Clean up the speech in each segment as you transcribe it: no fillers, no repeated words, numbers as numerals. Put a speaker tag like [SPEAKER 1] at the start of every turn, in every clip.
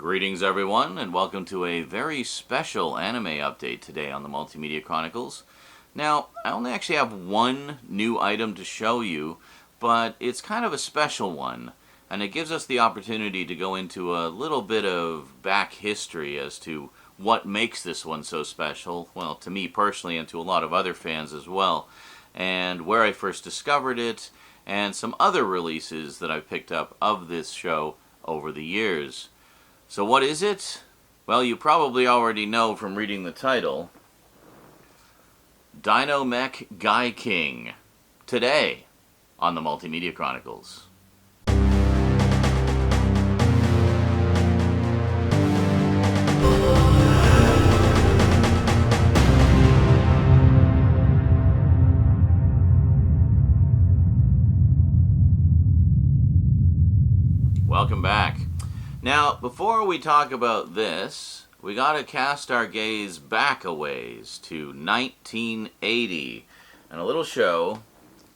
[SPEAKER 1] Greetings everyone, and welcome to a very special anime update today on the Multimedia Chronicles. Now, I only actually have one new item to show you, but it's kind of a special one, and it gives us the opportunity to go into a little bit of back history as to what makes this one so special, well, to me personally and to a lot of other fans as well, and where I first discovered it, and some other releases that I've picked up of this show over the years. So what is it? Well, you probably already know from reading the title. Dino Mech Gaiking. Today on the Multimedia Chronicles. Welcome back. Now, before we talk about this, we gotta cast our gaze back a ways to 1980 and a little show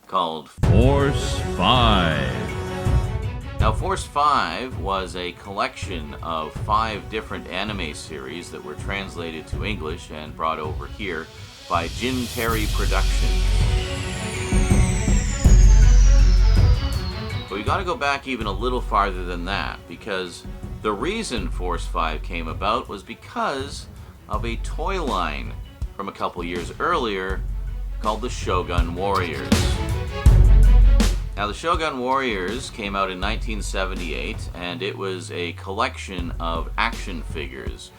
[SPEAKER 1] called Force 5. Now, Force 5 was a collection of 5 different anime series that were translated to English and brought over here by Jim Terry Productions. But we got to go back even a little farther than that, because the reason Force 5 came about was because of a toy line from a couple years earlier called the Shogun Warriors. Now, the Shogun Warriors came out in 1978, and it was a collection of action figures.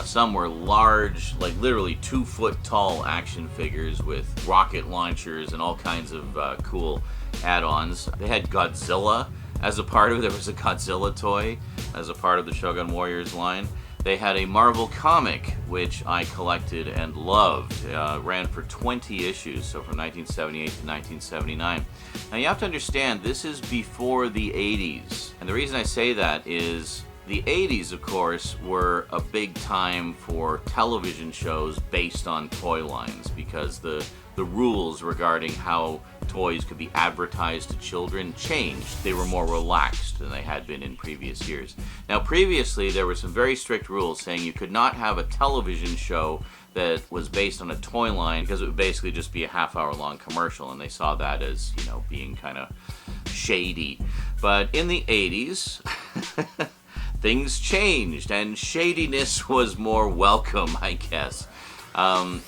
[SPEAKER 1] Some were large, like literally 2-foot tall action figures with rocket launchers and all kinds of cool add-ons. They had Godzilla as a part of it. There was a Godzilla toy as a part of the Shogun Warriors line. They had a Marvel comic, which I collected and loved. Ran for 20 issues, so from 1978 to 1979. Now you have to understand, this is before the 80s. And the reason I say that is the 80s, of course, were a big time for television shows based on toy lines, because the rules regarding how toys could be advertised to children changed. They were more relaxed than they had been in previous years. Now, previously, there were some very strict rules saying you could not have a television show that was based on a toy line, because it would basically just be a half-hour-long commercial, and they saw that as, you know, being kind of shady. But in the 80s, things changed, and shadiness was more welcome, I guess.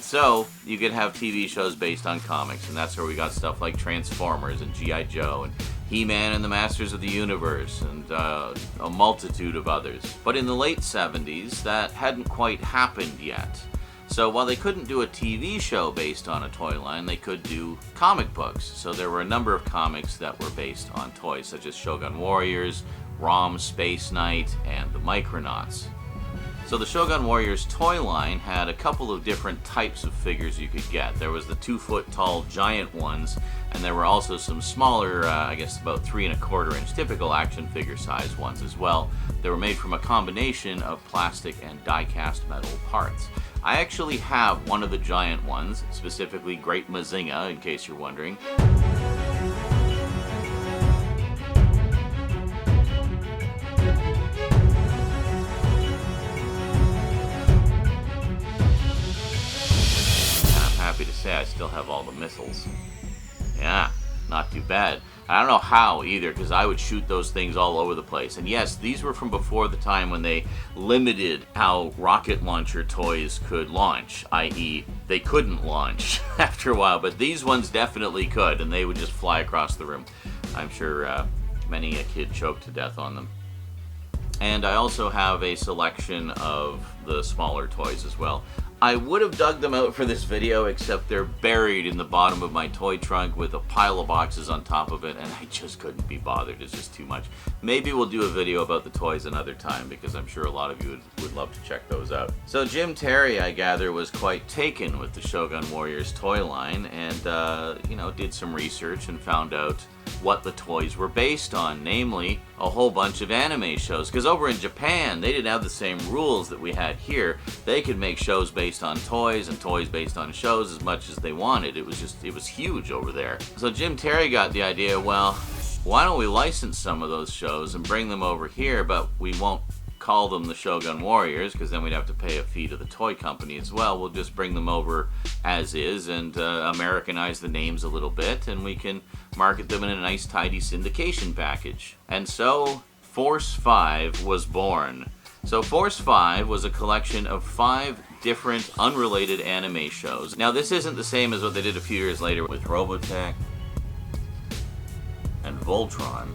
[SPEAKER 1] So you could have TV shows based on comics, and that's where we got stuff like Transformers and G.I. Joe and He-Man and the Masters of the Universe and a multitude of others. But in the late 70s, that hadn't quite happened yet. So while they couldn't do a TV show based on a toy line, they could do comic books. So there were a number of comics that were based on toys, such as Shogun Warriors, ROM Space Knight, and the Micronauts. So the Shogun Warriors toy line had a couple of different types of figures you could get. There was the 2-foot tall giant ones, and there were also some smaller, I guess about 3¼ inch typical action figure size ones as well. They were made from a combination of plastic and die-cast metal parts. I actually have one of the giant ones, specifically Great Mazinga, in case you're wondering. Happy to say I still have all the missiles. Yeah, not too bad. I don't know how either, because I would shoot those things all over the place. And yes, these were from before the time when they limited how rocket launcher toys could launch, i.e. they couldn't launch after a while, but these ones definitely could, and they would just fly across the room. I'm sure many a kid choked to death on them. And I also have a selection of the smaller toys as well. I would have dug them out for this video, except they're buried in the bottom of my toy trunk with a pile of boxes on top of it, and I just couldn't be bothered. It's just too much. Maybe we'll do a video about the toys another time, because I'm sure a lot of you would love to check those out. So Jim Terry, I gather, was quite taken with the Shogun Warriors toy line, and did some research and found out what the toys were based on, namely a whole bunch of anime shows. Because over in Japan, they didn't have the same rules that we had here. They could make shows based on toys and toys based on shows as much as they wanted. It was huge over there. So Jim Terry got the idea, well, why don't we license some of those shows and bring them over here, but we won't call them the Shogun Warriors, because then we'd have to pay a fee to the toy company as well. We'll just bring them over as is and Americanize the names a little bit, and we can market them in a nice, tidy syndication package. And so, Force 5 was born. So Force 5 was a collection of 5 different unrelated anime shows. Now, this isn't the same as what they did a few years later with Robotech and Voltron,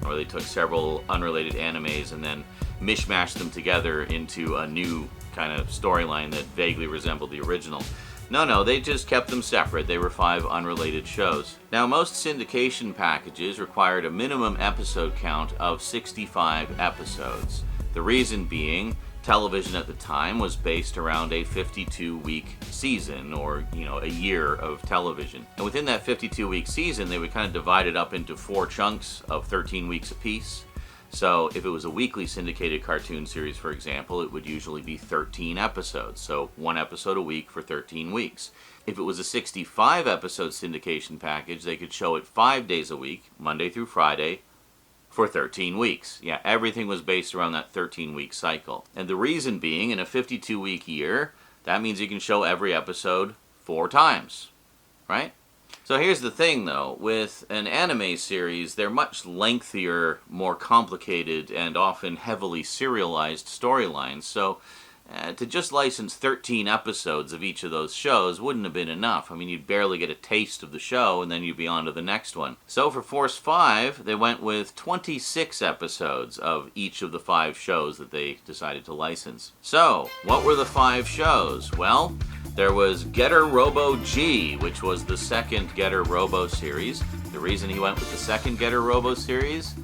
[SPEAKER 1] where they took several unrelated animes and then mishmashed them together into a new kind of storyline that vaguely resembled the original. No, they just kept them separate. They were 5 unrelated shows. Now, most syndication packages required a minimum episode count of 65 episodes. The reason being, television at the time was based around a 52-week season, or, a year of television. And within that 52-week season, they would kind of divide it up into 4 chunks of 13 weeks apiece. So if it was a weekly syndicated cartoon series, for example, it would usually be 13 episodes. So 1 episode a week for 13 weeks. If it was a 65-episode syndication package, they could show it 5 days a week, Monday through Friday, for 13 weeks. Yeah, everything was based around that 13-week cycle. And the reason being, in a 52-week year, that means you can show every episode 4 times, right? So here's the thing, though. With an anime series, they're much lengthier, more complicated, and often heavily serialized storylines. So to just license 13 episodes of each of those shows wouldn't have been enough. I mean, you'd barely get a taste of the show, and then you'd be on to the next one. So for Force 5, they went with 26 episodes of each of the 5 shows that they decided to license. So, what were the 5 shows? Well, there was Getter Robo G, which was the second Getter Robo series. The reason he went with the second Getter Robo series,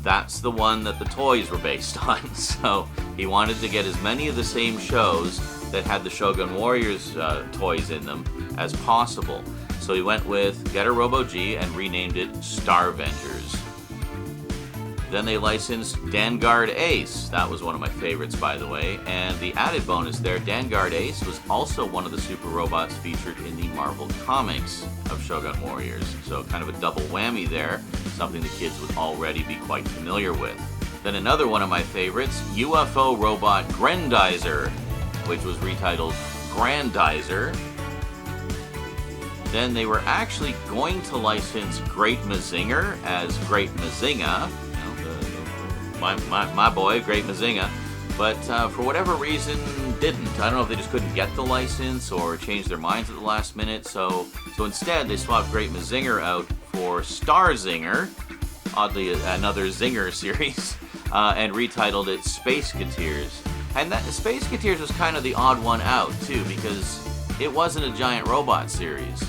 [SPEAKER 1] that's the one that the toys were based on. So he wanted to get as many of the same shows that had the Shogun Warriors toys in them as possible. So he went with Getter Robo G and renamed it Starvengers. Then they licensed Danguard Ace. That was one of my favorites, by the way. And the added bonus there, Danguard Ace was also one of the super robots featured in the Marvel Comics of Shogun Warriors. So kind of a double whammy there, something the kids would already be quite familiar with. Then another one of my favorites, UFO Robot Grendizer, which was retitled Grandizer. Then they were actually going to license Great Mazinger as Great Mazinga, my boy, Great Mazinga, but for whatever reason didn't. I don't know if they just couldn't get the license or changed their minds at the last minute, so instead they swapped Great Mazinger out for Starzinger, oddly another Zinger series, and retitled it Spaceketeers. And that Spaceketeers was kind of the odd one out too, because it wasn't a giant robot series.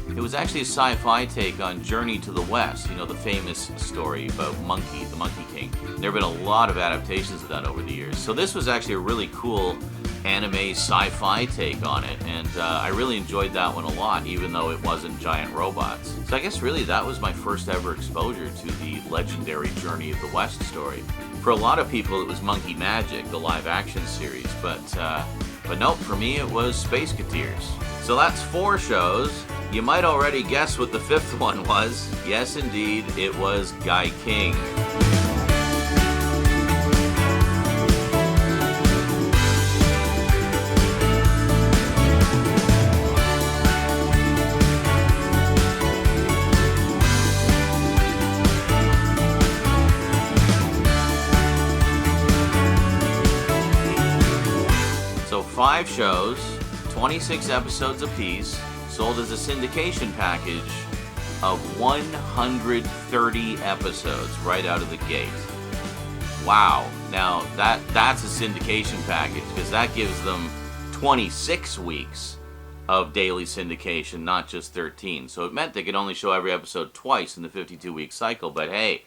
[SPEAKER 1] It was actually a sci-fi take on Journey to the West, the famous story about Monkey, the Monkey King. There have been a lot of adaptations of that over the years. So this was actually a really cool anime sci-fi take on it, and I really enjoyed that one a lot, even though it wasn't giant robots. So I guess really that was my first ever exposure to the legendary Journey of the West story. For a lot of people it was Monkey Magic, the live-action series, but nope, for me it was Spaceketeers. So that's 4 shows. You might already guess what the 5th one was. Yes, indeed, it was Gaiking. So 5 shows, 26 episodes apiece, sold as a syndication package of 130 episodes right out of the gate. Wow. Now, that's a syndication package, because that gives them 26 weeks of daily syndication, not just 13. So it meant they could only show every episode twice in the 52-week cycle, but hey,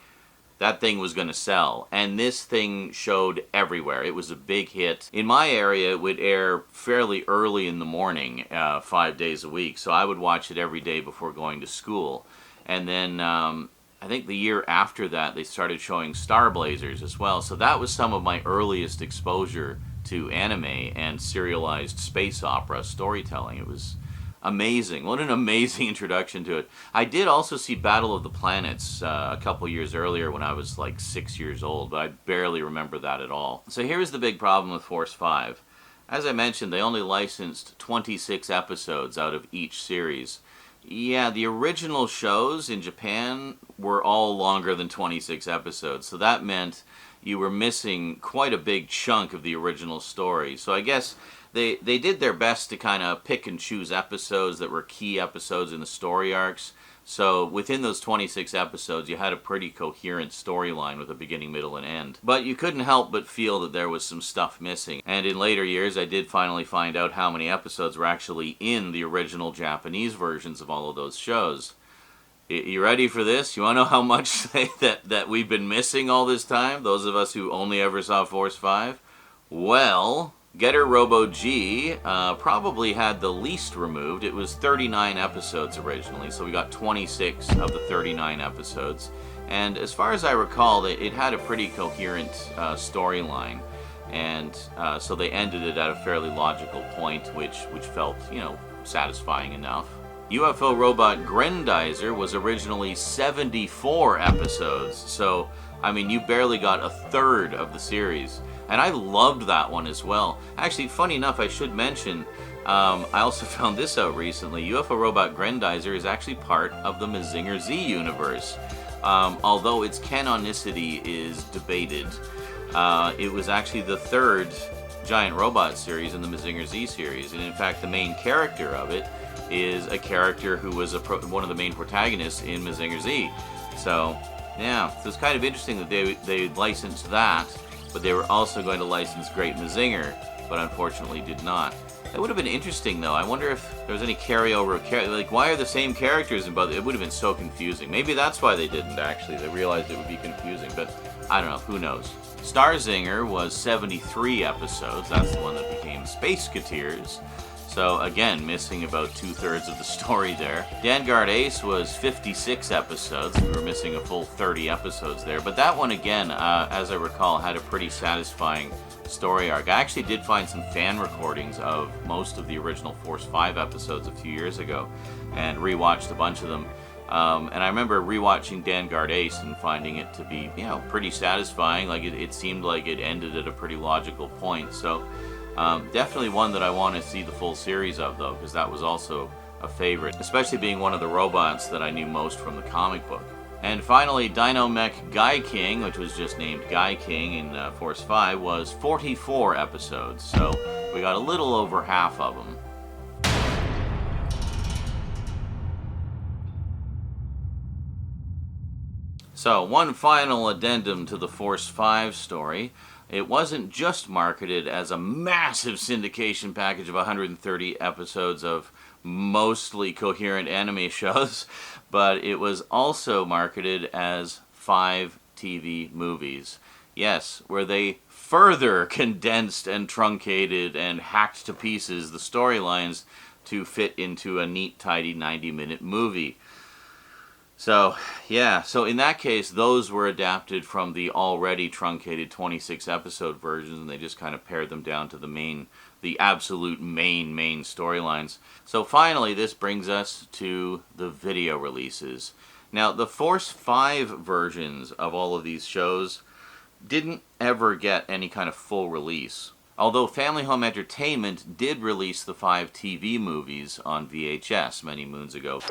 [SPEAKER 1] that thing was going to sell. And this thing showed everywhere. It was a big hit. In my area, it would air fairly early in the morning, 5 days a week. So I would watch it every day before going to school. And then I think the year after that, they started showing Star Blazers as well. So that was some of my earliest exposure to anime and serialized space opera storytelling. It was amazing. What an amazing introduction to it. I did also see Battle of the Planets a couple years earlier when I was like 6 years old, but I barely remember that at all. So here's the big problem with Force 5. As I mentioned, they only licensed 26 episodes out of each series. Yeah, the original shows in Japan were all longer than 26 episodes, so that meant you were missing quite a big chunk of the original story. So I guess they did their best to kind of pick and choose episodes that were key episodes in the story arcs. So within those 26 episodes, you had a pretty coherent storyline with a beginning, middle, and end. But you couldn't help but feel that there was some stuff missing. And in later years, I did finally find out how many episodes were actually in the original Japanese versions of all of those shows. You ready for this? You want to know how much that we've been missing all this time? Those of us who only ever saw Force 5? Well, Getter Robo G probably had the least removed. It was 39 episodes originally, so we got 26 of the 39 episodes. And as far as I recall, it had a pretty coherent storyline, and so they ended it at a fairly logical point, which felt, satisfying enough. UFO Robot Grendizer was originally 74 episodes, so, I mean, you barely got a third of the series. And I loved that one as well. Actually, funny enough, I should mention, I also found this out recently. UFO Robot Grendizer is actually part of the Mazinger Z universe. Although its canonicity is debated, it was actually the third giant robot series in the Mazinger Z series. And in fact, the main character of it is a character who was one of the main protagonists in Mazinger Z. So, yeah, so it's kind of interesting that they licensed that, but they were also going to license Great Mazinger, but unfortunately did not. That would have been interesting, though. I wonder if there was any carryover of like, why are the same characters in both? It would have been so confusing. Maybe that's why they didn't, actually. They realized it would be confusing, but I don't know. Who knows? Starzinger was 73 episodes. That's the one that became Spaceketeers. So, again, missing about 2/3 of the story there. Vanguard Ace was 56 episodes. We were missing a full 30 episodes there. But that one, again, as I recall, had a pretty satisfying story arc. I actually did find some fan recordings of most of the original Force 5 episodes a few years ago and rewatched a bunch of them. And I remember rewatching Vanguard Ace and finding it to be, pretty satisfying. Like, it seemed like it ended at a pretty logical point. So, definitely one that I want to see the full series of, though, because that was also a favorite, especially being one of the robots that I knew most from the comic book. And finally, Dino Mech Gaiking, which was just named Gaiking in Force 5, was 44 episodes, so we got a little over half of them. So, one final addendum to the Force 5 story. It wasn't just marketed as a massive syndication package of 130 episodes of mostly coherent anime shows, but it was also marketed as 5 TV movies. Yes, where they further condensed and truncated and hacked to pieces the storylines to fit into a neat, tidy 90-minute movie. So, yeah, so in that case, those were adapted from the already truncated 26-episode versions, and they just kind of pared them down to the absolute main storylines. So finally, this brings us to the video releases. Now, the Force 5 versions of all of these shows didn't ever get any kind of full release. Although Family Home Entertainment did release the 5 TV movies on VHS many moons ago.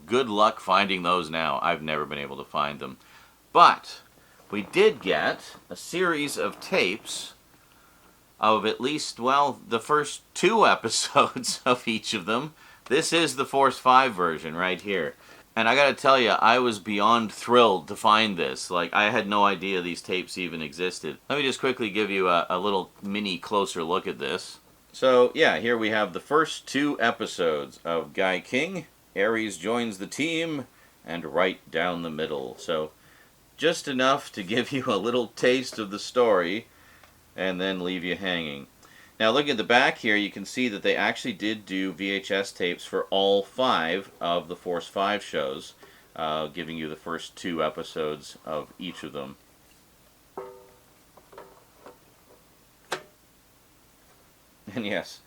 [SPEAKER 1] good luck finding those now. I've never been able to find them. But we did get a series of tapes of at least, well, the first 2 episodes of each of them. This is the Force 5 version right here. And I gotta tell you, I was beyond thrilled to find this. Like, I had no idea these tapes even existed. Let me just quickly give you a little mini closer look at this. So, yeah, here we have the first 2 episodes of Gaiking. Ares joins the team, and right down the middle. So, just enough to give you a little taste of the story, and then leave you hanging. Now, looking at the back here, you can see that they actually did do VHS tapes for all 5 of the Force 5 shows, giving you the first 2 episodes of each of them. And yes,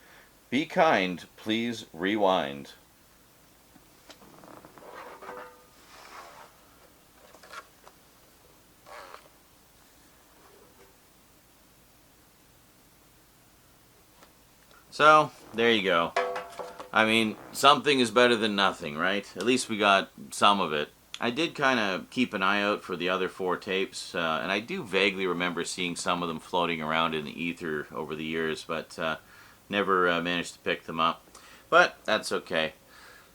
[SPEAKER 1] be kind, please rewind. So, there you go. I mean, something is better than nothing, right? At least we got some of it. I did kind of keep an eye out for the other 4 tapes, and I do vaguely remember seeing some of them floating around in the ether over the years, but never managed to pick them up. But that's okay.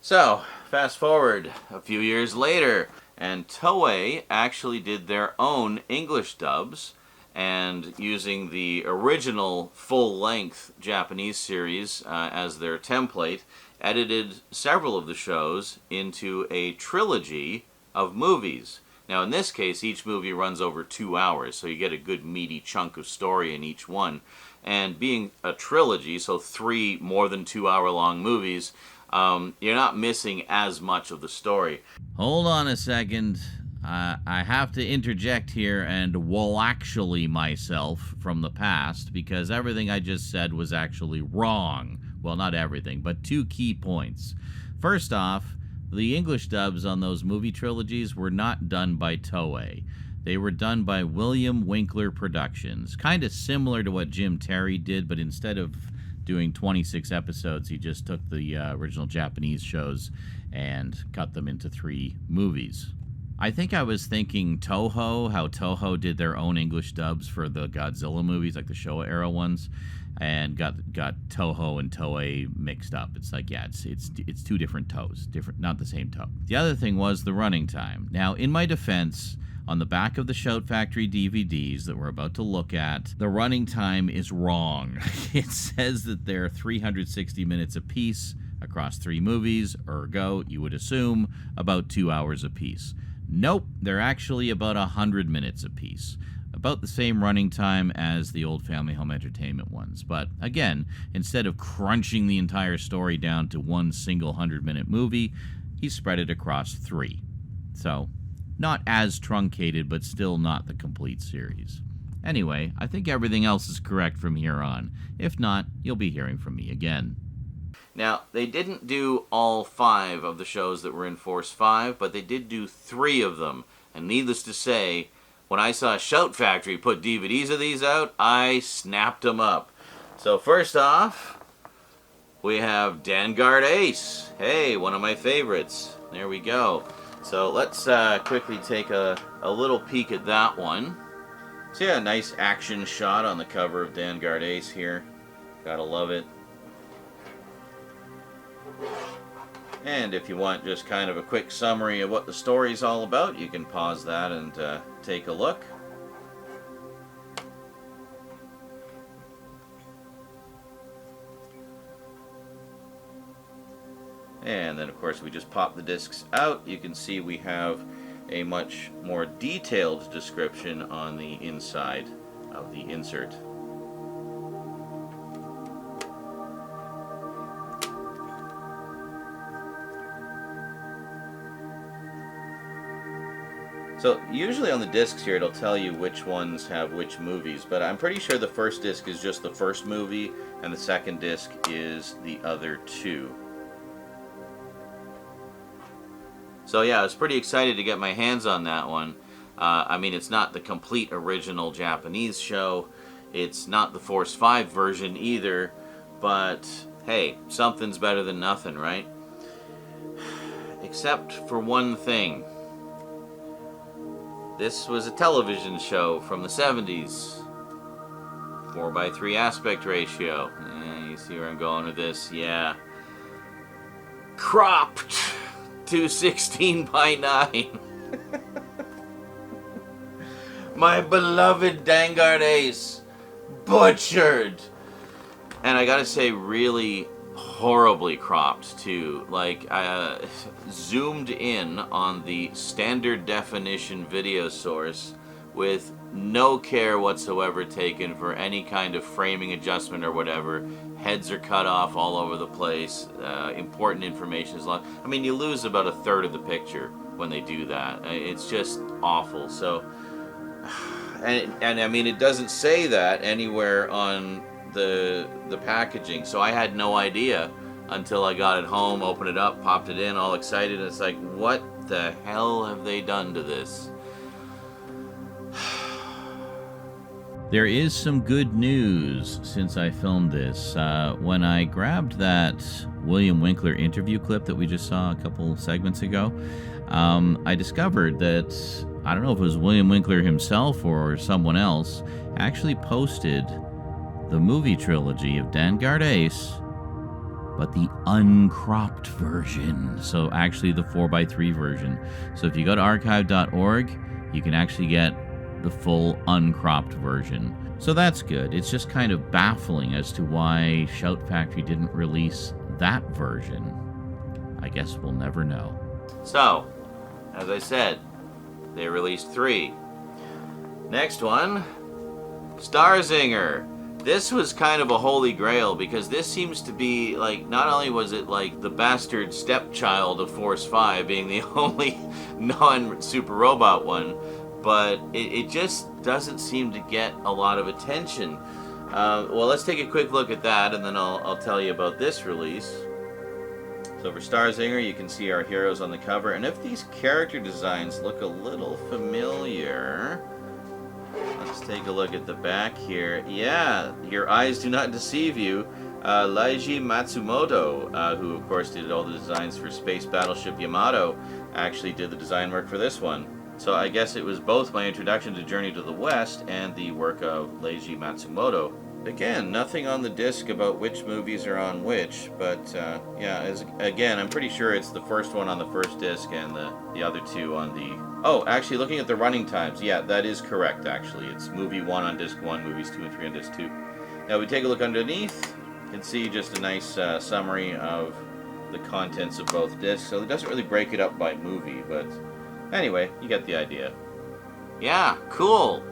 [SPEAKER 1] So, fast forward a few years later, and Toei actually did their own English dubs, and using the original full-length Japanese series as their template, edited several of the shows into a trilogy of movies. Now, in this case, each movie runs over 2 hours, so you get a good meaty chunk of story in each one. And being a trilogy, so 3 more than 2 hour long movies, you're not missing as much of the story. Hold on a second. I have to interject here and actually myself from the past, because everything I just said was actually wrong. Well, not everything, but 2 key points. First off, the English dubs on those movie trilogies were not done by Toei. They were done by William Winkler Productions. Kind of similar to what Jim Terry did, but instead of doing 26 episodes, he just took the original Japanese shows and cut them into 3 movies. I think I was thinking Toho, how Toho did their own English dubs for the Godzilla movies, like the Showa era ones, and got Toho and Toei mixed up. It's like, yeah, it's 2 different toes, not the same toe. The other thing was the running time. Now, in my defense, on the back of the Shout Factory DVDs that we're about to look at, the running time is wrong. It says that they're 360 minutes apiece across 3 movies, ergo, you would assume, about 2 hours apiece. Nope, they're actually about 100 minutes apiece. About the same running time as the old Family Home Entertainment ones. But again, instead of crunching the entire story down to 1 single 100-minute movie, he spread it across 3. So, not as truncated, but still not the complete series. Anyway, I think everything else is correct from here on. If not, you'll be hearing from me again. Now, they didn't do all 5 of the shows that were in Force 5, but they did do 3 of them. And needless to say, when I saw Shout Factory put DVDs of these out, I snapped them up. So first off, we have Vanguard Ace. Hey, one of my favorites. There we go. So let's quickly take a little peek at that one. So yeah, nice action shot on the cover of Vanguard Ace here. Gotta love it. And if you want just kind of a quick summary of what the story's all about, you can pause that and take a look. And then, of course, we just pop the discs out. You can see we have a much more detailed description on the inside of the insert. So usually on the discs here it'll tell you which ones have which movies, but I'm pretty sure the first disc is just the first movie and the second disc is the other 2. So yeah, I was pretty excited to get my hands on that one. I mean, it's not the complete original Japanese show, it's not the Force 5 version either, but hey, something's better than nothing, right? except for one thing. This was a television show from the 70s. 4:3 aspect ratio. You see where I'm going with this? Yeah. Cropped to 16:9. My beloved Vanguard Ace. Butchered. And I gotta say, really horribly cropped too. Like, zoomed in on the standard definition video source with no care whatsoever taken for any kind of framing adjustment or whatever. Heads are cut off all over the place. Important information is lost. I mean, you lose about a third of the picture when they do that. It's just awful. So, and I mean, it doesn't say that anywhere on the packaging, so I had no idea until I got it home, opened it up, popped it in, all excited, and it's like, what the hell have they done to this?
[SPEAKER 2] There is some good news since I filmed this. When I grabbed that William Winkler interview clip that we just saw a couple segments ago, I discovered that, I don't know if it was William Winkler himself or someone else, actually posted the movie trilogy of Vanguard Ace, but the uncropped version. So actually the 4:3 version. So if you go to archive.org, you can actually get the full uncropped version. So that's good. It's just kind of baffling as to why Shout Factory didn't release that version. I guess we'll never know.
[SPEAKER 1] So, as I said, they released 3. Next one, Starzinger. This was kind of a holy grail because this seems to be like, not only was it like the bastard stepchild of Force 5 being the only non-super robot one, but it just doesn't seem to get a lot of attention. Well, let's take a quick look at that, and then I'll tell you about this release. So for Starzinger, you can see our heroes on the cover, and if these character designs look a little familiar, let's take a look at the back here. Yeah, your eyes do not deceive you. Leiji Matsumoto, who of course did all the designs for Space Battleship Yamato, actually did the design work for this one. So I guess it was both my introduction to Journey to the West and the work of Leiji Matsumoto. Again, nothing on the disc about which movies are on which, but yeah, again, I'm pretty sure it's the first one on the first disc and the other two on the... Oh, actually, looking at the running times, yeah, that is correct, actually. It's movie 1 on disc 1, movies 2 and 3 on disc 2. Now, we take a look underneath, you can see just a nice summary of the contents of both discs. So it doesn't really break it up by movie, but anyway, you get the idea. Yeah, cool.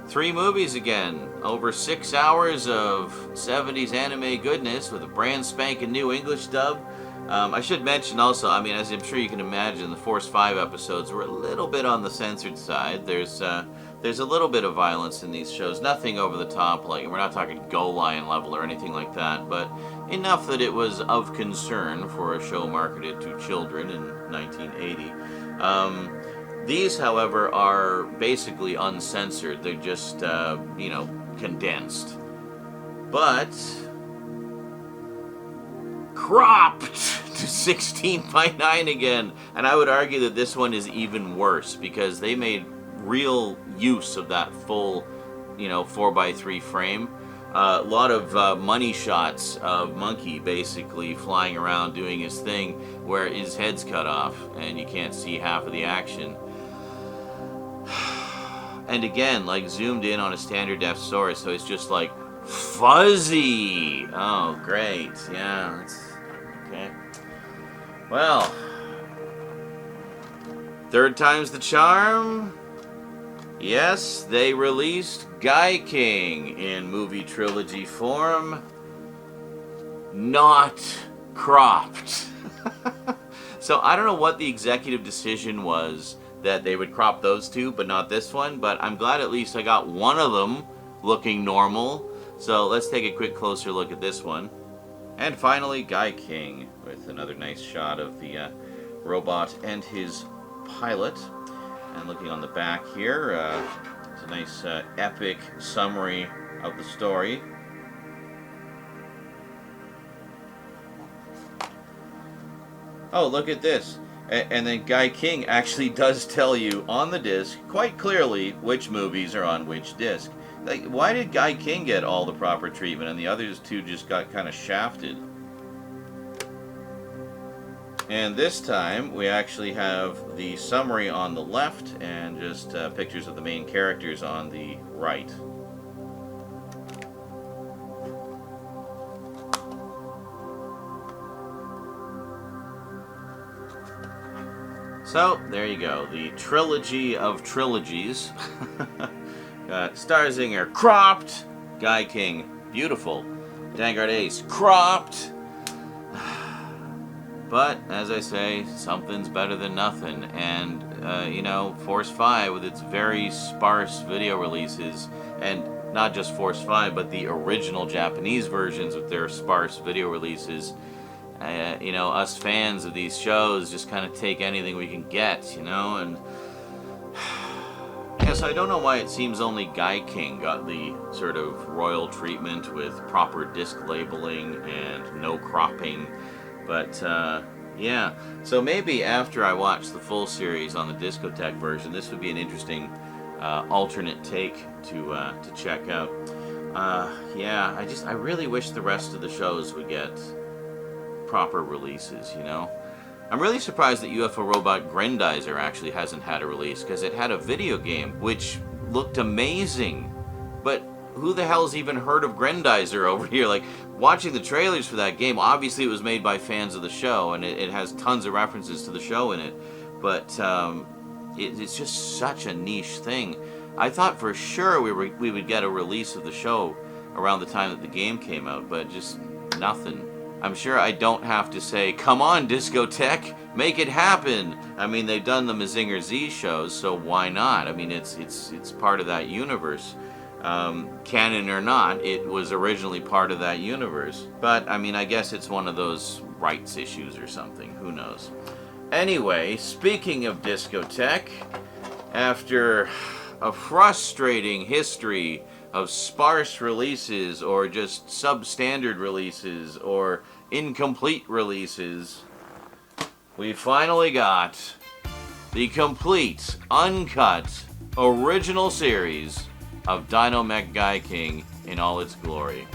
[SPEAKER 1] 3 movies again. Over 6 hours of 70s anime goodness with a brand spanking new English dub. I should mention also, I mean, as I'm sure you can imagine, the Force 5 episodes were a little bit on the censored side. There's a little bit of violence in these shows. Nothing over the top, like, we're not talking Go Lion level or anything like that, but enough that it was of concern for a show marketed to children in 1980. These, however, are basically uncensored. They're just, condensed. But cropped to 16:9 again. And I would argue that this one is even worse because they made real use of that full, 4:3 frame. A lot of money shots of Monkey basically flying around doing his thing where his head's cut off and you can't see half of the action. And again, like zoomed in on a standard def source, so it's just like fuzzy. Oh, great. Yeah, that's okay. Well, third time's the charm. Yes, they released Gaiking in movie trilogy form, not cropped. So I don't know what the executive decision was that they would crop those two, but not this one. But I'm glad at least I got one of them looking normal. So let's take a quick closer look at this one. And finally, Gaiking, with another nice shot of the robot and his pilot. And looking on the back here, it's a nice epic summary of the story. Oh, look at this. And then Gaiking actually does tell you on the disc quite clearly which movies are on which disc. Like, why did Gaiking get all the proper treatment and the others two just got kind of shafted? And this time we actually have the summary on the left and just pictures of the main characters on the right. So, there you go. The trilogy of trilogies. Starzinger, cropped. Gaiking, beautiful. Vanguard Ace, cropped. But, as I say, something's better than nothing. And, you know, Force 5, with its very sparse video releases, and not just Force 5, but the original Japanese versions with their sparse video releases, you know, us fans of these shows just kind of take anything we can get, you know, and yeah, so I don't know why it seems only Gaiking got the sort of royal treatment with proper disc labeling and no cropping, but yeah, so maybe after I watch the full series on the DiscoTek version, this would be an interesting alternate take to check out. Yeah, I really wish the rest of the shows would get proper releases, you know. I'm really surprised that UFO Robot Grendizer actually hasn't had a release, because it had a video game which looked amazing, but who the hell's even heard of Grendizer over here? Like, watching the trailers for that game, obviously it was made by fans of the show, and it has tons of references to the show in it, but it's just such a niche thing. I thought for sure we would get a release of the show around the time that the game came out, but just nothing. I'm sure I don't have to say, come on, DiscoTek, make it happen. I mean, they've done the Mazinger Z shows, so why not? I mean, it's part of that universe. Canon or not, it was originally part of that universe. But, I mean, I guess it's one of those rights issues or something. Who knows? Anyway, speaking of DiscoTek, after a frustrating history of sparse releases or just substandard releases or incomplete releases, we finally got the complete, uncut, original series of Dino Mech Gaiking in all its glory.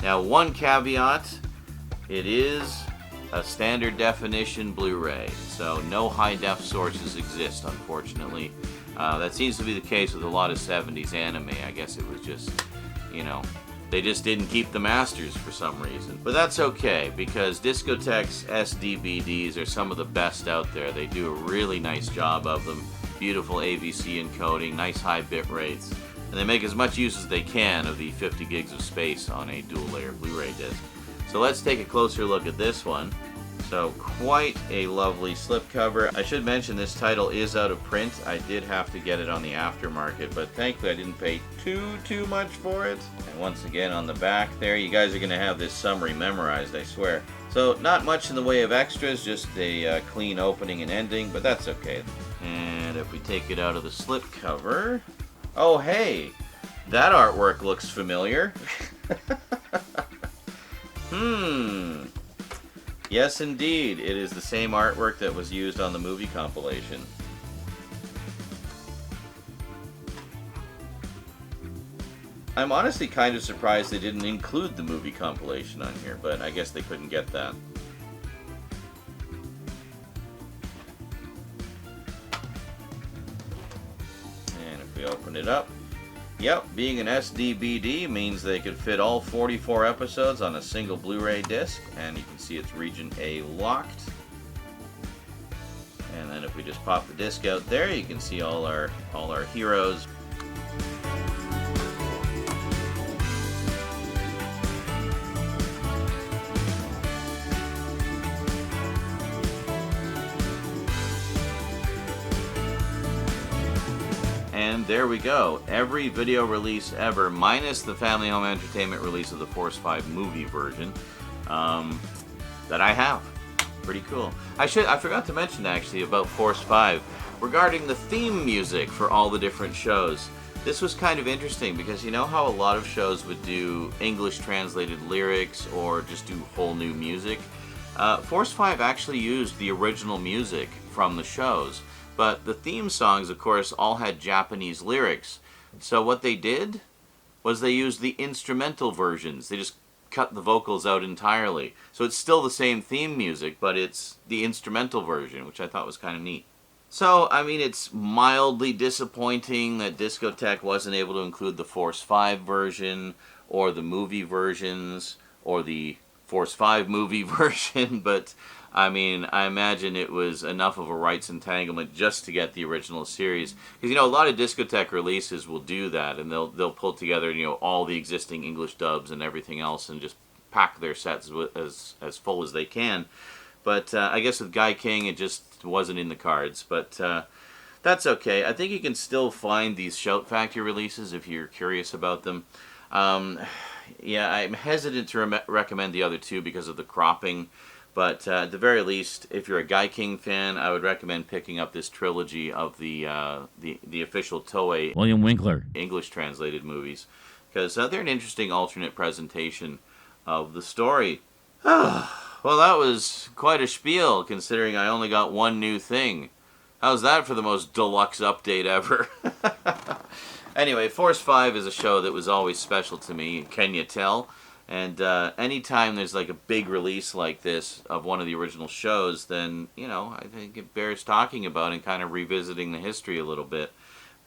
[SPEAKER 1] Now, one caveat, it is a standard definition Blu-ray, so no high-def sources exist, unfortunately. That seems to be the case with a lot of 70s anime. I guess it was just, you know, they just didn't keep the masters for some reason. But that's okay, because DiscoTek's SDVDs are some of the best out there. They do a really nice job of them. Beautiful AVC encoding, nice high bit rates, and they make as much use as they can of the 50 gigs of space on a dual-layer Blu-ray disc. So let's take a closer look at this one. So, quite a lovely slipcover. I should mention this title is out of print. I did have to get it on the aftermarket, but thankfully I didn't pay too much for it. And once again on the back there, you guys are going to have this summary memorized, I swear. So, not much in the way of extras, just a clean opening and ending, but that's okay. And if we take it out of the slipcover... Oh, hey! That artwork looks familiar. Yes, indeed. It is the same artwork that was used on the movie compilation. I'm honestly kind of surprised they didn't include the movie compilation on here, but I guess they couldn't get that. And if we open it up, yep, being an SDBD means they could fit all 44 episodes on a single Blu-ray disc, and you can see it's region A locked. And then if we just pop the disc out there, you can see all our heroes. And there we go. Every video release ever, minus the Family Home Entertainment release of the Force 5 movie version, that I have. Pretty cool. I forgot to mention actually about Force 5 regarding the theme music for all the different shows. This was kind of interesting because you know how a lot of shows would do English translated lyrics or just do whole new music? Force 5 actually used the original music from the shows. But the theme songs, of course, all had Japanese lyrics. So what they did was they used the instrumental versions. They just cut the vocals out entirely. So it's still the same theme music, but it's the instrumental version, which I thought was kind of neat. So, I mean, it's mildly disappointing that DiscoTek wasn't able to include the Force 5 version, or the movie versions, or the Force 5 movie version, but I mean, I imagine it was enough of a rights entanglement just to get the original series. Because, you know, a lot of DiscoTek releases will do that, and they'll pull together, you know, all the existing English dubs and everything else and just pack their sets as full as they can. But I guess with Gaiking, it just wasn't in the cards. But that's okay. I think you can still find these Shout Factory releases if you're curious about them. Yeah, I'm hesitant to recommend the other two because of the cropping. But at the very least, if you're a Gaiking fan, I would recommend picking up this trilogy of the official Toei
[SPEAKER 2] William Winkler
[SPEAKER 1] English translated movies, because they're an interesting alternate presentation of the story. Well, that was quite a spiel, considering I only got one new thing. How's that for the most deluxe update ever? Anyway, Force 5 is a show that was always special to me, can you tell? And anytime there's like a big release like this of one of the original shows, then, you know, I think it bears talking about and kind of revisiting the history a little bit.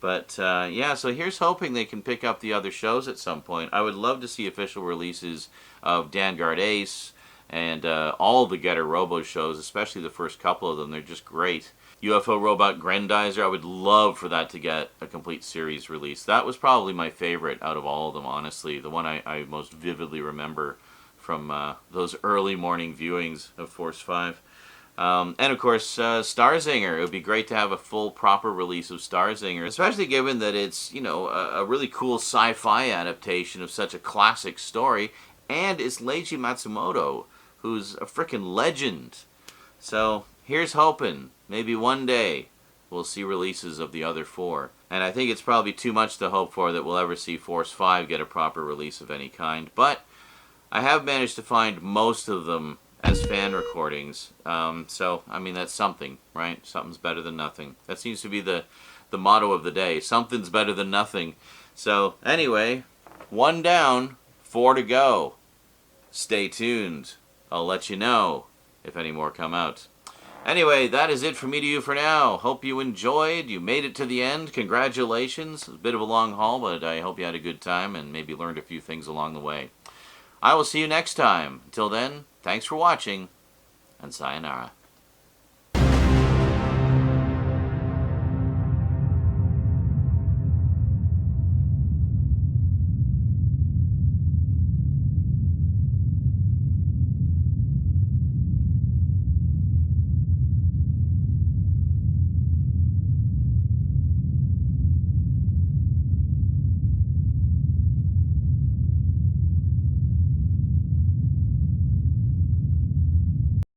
[SPEAKER 1] But yeah, so here's hoping they can pick up the other shows at some point. I would love to see official releases of Vanguard Ace and all the Getter Robo shows, especially the first couple of them. They're just great. UFO Robot Grendizer, I would love for that to get a complete series release. That was probably my favorite out of all of them, honestly. The one I most vividly remember from those early morning viewings of Force 5. And of course, Starzinger. It would be great to have a full, proper release of Starzinger, especially given that it's, you know, a really cool sci-fi adaptation of such a classic story, and it's Leiji Matsumoto, who's a frickin' legend. So, here's hoping. Maybe one day we'll see releases of the other four. And I think it's probably too much to hope for that we'll ever see Force 5 get a proper release of any kind. But I have managed to find most of them as fan recordings. So, I mean, that's something, right? Something's better than nothing. That seems to be the motto of the day. Something's better than nothing. So, anyway, 1 down, 4 to go. Stay tuned. I'll let you know if any more come out. Anyway, that is it from me to you for now. Hope you enjoyed. You made it to the end. Congratulations. It was a bit of a long haul, but I hope you had a good time and maybe learned a few things along the way. I will see you next time. Until then, thanks for watching, and sayonara.